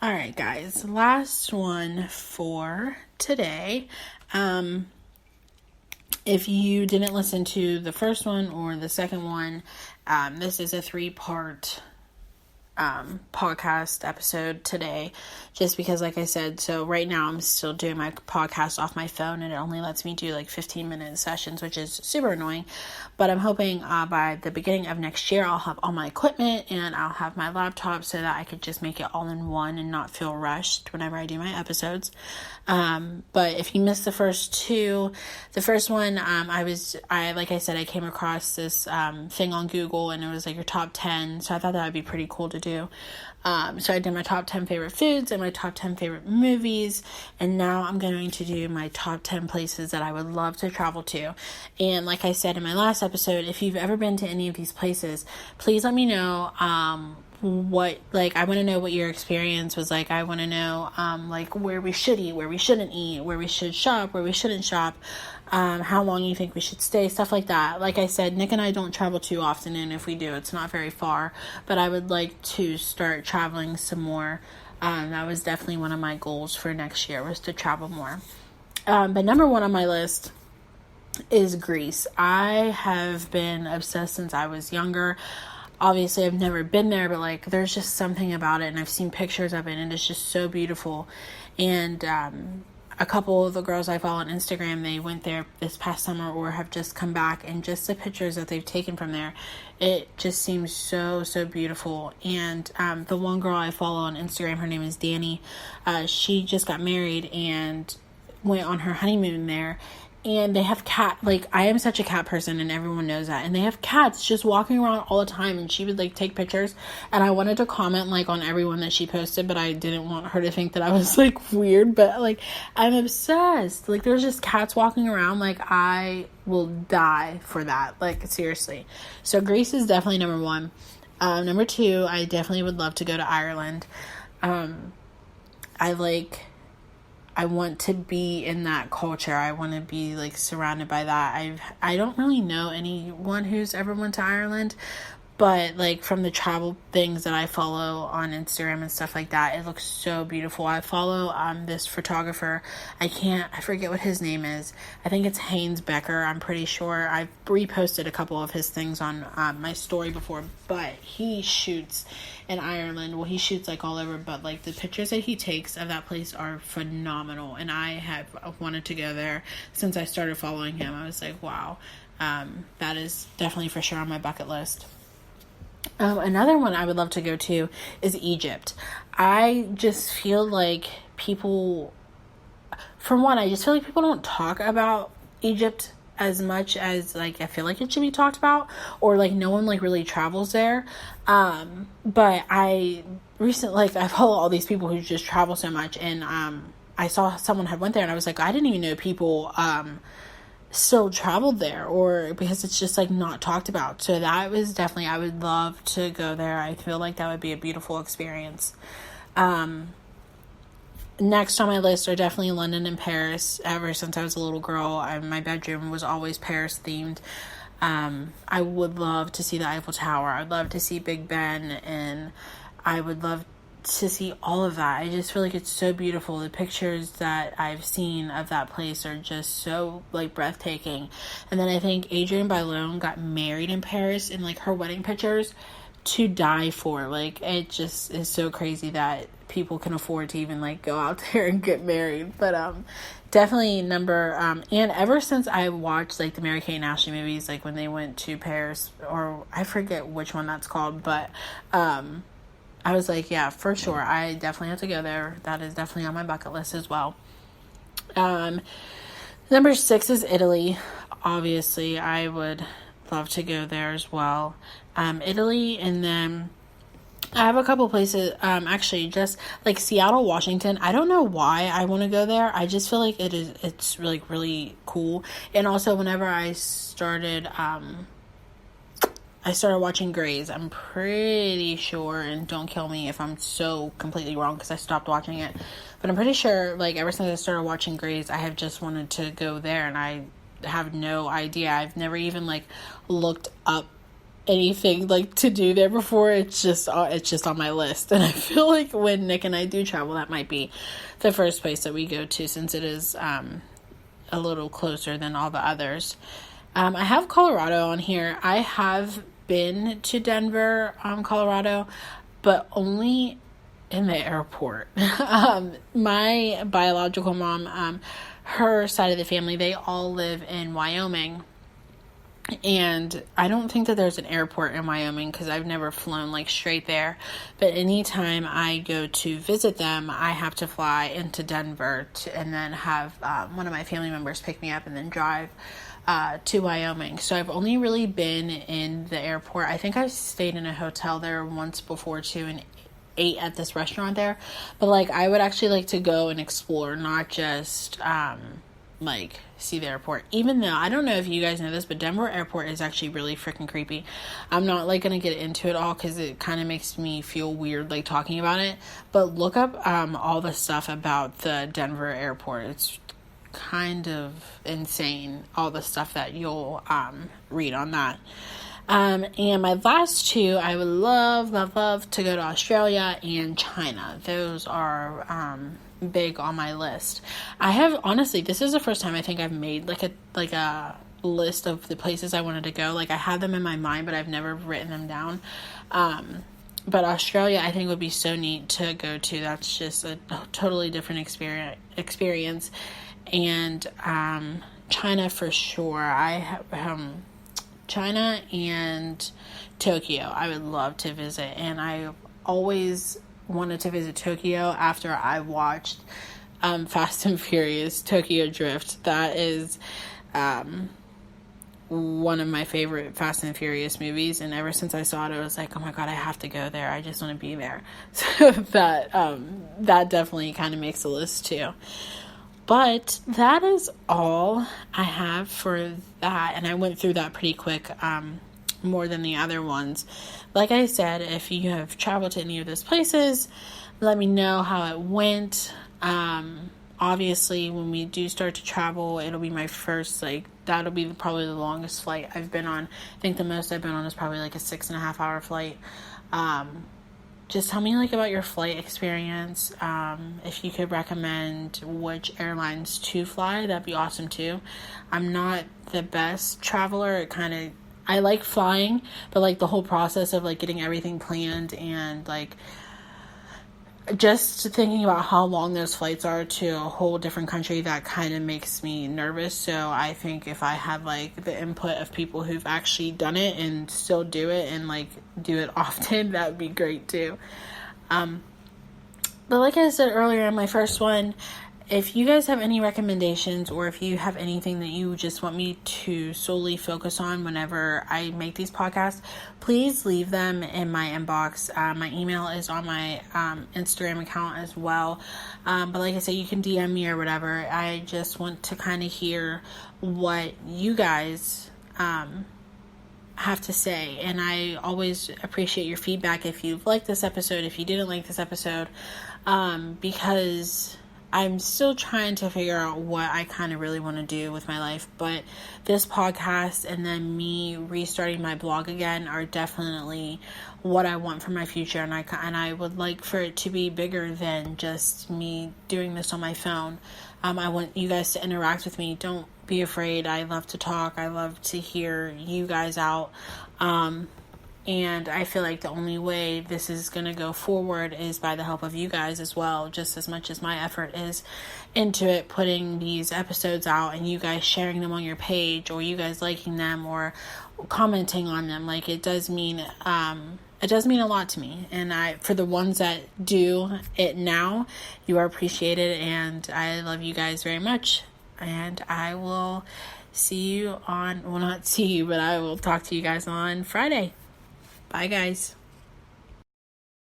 All right, guys, last one for today. If you didn't listen to the first one or the second one, this is a 3-part podcast episode today, just because, like I said, so right now I'm still doing my podcast off my phone, and it only lets me do like 15-minute sessions, which is super annoying. But I'm hoping by the beginning of next year I'll have all my equipment and I'll have my laptop so that I could just make it all in one and not feel rushed whenever I do my episodes. But if you missed the first two, the first one, like I said, I came across this thing on Google, and it was like your top 10. So I thought that would be pretty cool to do. So I did my top 10 favorite foods and my top 10 favorite movies, and now I'm going to do my top 10 places that I would love to travel to. And like I said in my last episode, if you've ever been to any of these places, please let me know I want to know what your experience was like. I want to know where we should eat, where we shouldn't eat, where we should shop, where we shouldn't shop, how long you think we should stay, stuff like that. Like I said, Nick and I don't travel too often, and if we do, it's not very far, but I would like to start traveling some more. That was definitely one of my goals for next year, was to travel more. But number one on my list is Greece. I have been obsessed since I was younger. Obviously, I've never been there, but there's just something about it, and I've seen pictures of it, and it's just so beautiful. And a couple of the girls I follow on Instagram, they went there this past summer or have just come back, and just the pictures that they've taken from there, it just seems so, so beautiful. And the one girl I follow on Instagram, her name is Danny. She just got married and went on her honeymoon there. And they have I am such a cat person, and everyone knows that. And they have cats just walking around all the time, and she would take pictures. And I wanted to comment on everyone that she posted, but I didn't want her to think that I was weird. But I'm obsessed. There's just cats walking around. I will die for that. Seriously. So Greece is definitely number one. Number two, I definitely would love to go to Ireland. I want to be in that culture. I want to be surrounded by that. I don't really know anyone who's ever went to Ireland, but from the travel things that I follow on Instagram and stuff like that, it looks so beautiful. I follow this photographer. I forget what his name is. I think it's Haynes Becker. I'm pretty sure. I've reposted a couple of his things on my story before, but he shoots in Ireland. Well, he shoots all over, but the pictures that he takes of that place are phenomenal, and I have wanted to go there since I started following him. I was wow, that is definitely for sure on my bucket list. Another one I would love to go to is Egypt. I just feel people, for one, I just feel people don't talk about Egypt as much as I feel it should be talked about, or no one really travels there. But I recently, I follow all these people who just travel so much, and I saw someone had went there, and I was I didn't even know people still traveled there, or because it's just not talked about. So that was definitely, I would love to go there. I feel that would be a beautiful experience. Next on my list are definitely London and Paris. Ever since I was a little girl, my bedroom was always Paris themed. I would love to see the Eiffel Tower. I'd love to see Big Ben, and I would love to see all of that. I just feel it's so beautiful. The pictures that I've seen of that place are just so breathtaking. And then I think Adrienne Bailon got married in Paris, and her wedding pictures, to die for. It just is so crazy that people can afford to even go out there and get married. But definitely number and ever since I watched the Mary-Kate and Ashley movies, when they went to Paris, or I forget which one that's called, but I was yeah, for sure, I definitely have to go there. That is definitely on my bucket list as well. Number 6 is Italy. Obviously, I would love to go there as well. Italy, and then I have a couple places, actually just Seattle, Washington. I don't know why I want to go there. I just feel it's really cool. And also, whenever I started watching Grey's. I'm pretty sure, and don't kill me if I'm so completely wrong because I stopped watching it, but I'm pretty sure ever since I started watching Grey's, I have just wanted to go there, and I have no idea. I've never even looked up anything like to do there before. It's just on my list, and I feel like when Nick and I do travel, that might be the first place that we go to, since it is a little closer than all the others. I have Colorado on here. I have been to Denver, Colorado, but only in the airport. My biological mom, her side of the family, they all live in Wyoming. And I don't think that there's an airport in Wyoming, because I've never flown like straight there. But anytime I go to visit them, I have to fly into Denver and then have one of my family members pick me up and then drive to Wyoming. So I've only really been in the airport. I think I stayed in a hotel there once before too, and ate at this restaurant there. But like, I would actually like to go and explore, not just like see the airport. Even though I don't know if you guys know this, but Denver airport is actually really freaking creepy. I'm not like gonna get into it all, because it kind of makes me feel weird like talking about it. But look up all the stuff about the Denver airport. It's kind of insane, all the stuff that you'll read on that. And my last two, I would love to go to Australia and China. Those are big on my list. I have, honestly, this is the first time I think I've made like a list of the places I wanted to go. Like, I had them in my mind, but I've never written them down. But Australia, I think, would be so neat to go to. That's just a totally different experience. And China for sure. I have China and Tokyo. I would love to visit, and I always wanted to visit Tokyo after I watched Fast and Furious Tokyo Drift. That is one of my favorite Fast and Furious movies, and ever since I saw it, I was like, oh my god, I have to go there. I just want to be there. So that definitely kind of makes a list too. But that is all I have for that, and I went through that pretty quick, more than the other ones. Like I said, if you have traveled to any of those places, let me know how it went. Obviously, when we do start to travel, it'll be my first, that'll be probably the longest flight I've been on. I think the most I've been on is probably like a 6.5 hour flight. Just tell me about your flight experience. If you could recommend which airlines to fly, that'd be awesome too. I'm not the best traveler. I like flying, but the whole process of getting everything planned and just thinking about how long those flights are to a whole different country, that kind of makes me nervous. So I think if I had the input of people who've actually done it and still do it and do it often, that would be great too. But like I said earlier in my first one, if you guys have any recommendations, or if you have anything that you just want me to solely focus on whenever I make these podcasts, please leave them in my inbox. My email is on my Instagram account as well. But like I said, you can DM me or whatever. I just want to kind of hear what you guys have to say. And I always appreciate your feedback if you've liked this episode, if you didn't like this episode, because I'm still trying to figure out what I kind of really want to do with my life. But this podcast and then me restarting my blog again are definitely what I want for my future. And I would like for it to be bigger than just me doing this on my phone. I want you guys to interact with me. Don't be afraid. I love to talk. I love to hear you guys out. And I feel like the only way this is going to go forward is by the help of you guys as well, just as much as my effort is into it, putting these episodes out and you guys sharing them on your page, or you guys liking them or commenting on them. It does mean a lot to me. And for the ones that do it now, you are appreciated, and I love you guys very much. And I will see you I will talk to you guys on Friday. Bye, guys.